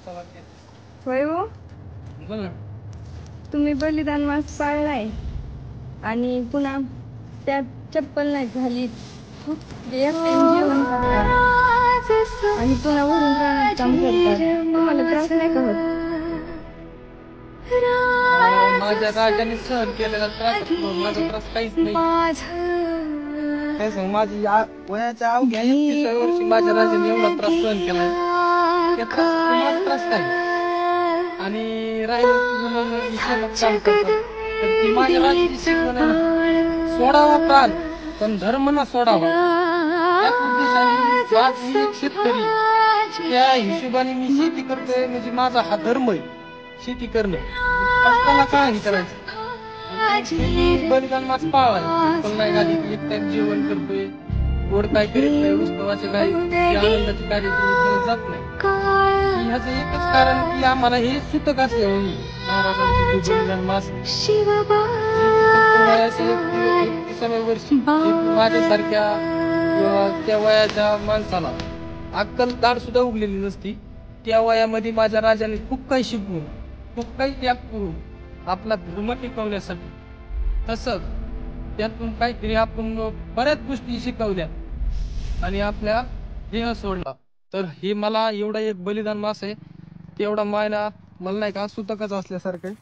होय हो. बोल ना. तुम्ही बलिदान मास पाळलाय आणि पुन्हा त्यात चप्पल नाही झाली जेवण करता आणि पुन्हा वरून राहण्यात काम करतात. तुम्हाला त्रास नाही का होत? माझ्या राजाने सहन केलेला त्रास माझा त्रास काहीच नाही. काय सांग माझी वयाच्या अवघ्या 31व्या वर्षी माझ्या राजाने एवढा त्रास सहन केलाय. त्या त्रासात माझा त्रास काय? आणि राहिलं काम करतात तर ती माझ्या राजाची शिकवण आहे ना, सोडावा प्राण पण धर्म ना सोडावा. या उद्देशाने आज मी एक शेतकरी त्या हिशोबाने मी शेती करतोय म्हणजे माझा हा धर्म आहे शेती करणं. असताना काय करायचं बलिदान मास पाळाय पण नाही आधी एक टाइम जेवण करतोय गोड काय करीत नाही उत्सवाचे काही आनंदाचे कार्यक्रम जात नाही. ह्याचं एकच कारण की आम्हाला हे सुतक असे महाराजांचे बलिदान मास वयाच्या 31व्या वर्षी माझ्यासारख्या त्या वयाच्या माणसाला अक्कल दाढ सुद्धा उगलेली नसती. त्या वयामध्ये माझ्या राजाने खूप काही शिकवून खूप काही त्याग करून आपला धर्म टिकवण्यासाठी तसंच त्यातून काहीतरी आपण बऱ्याच गोष्टी शिकवल्या आणि आपल्या देह सोडला. तर हे मला एवढा एक बलिदान मास आहे तेवढा मायला मला नाही का सुतकच असल्यासारखं.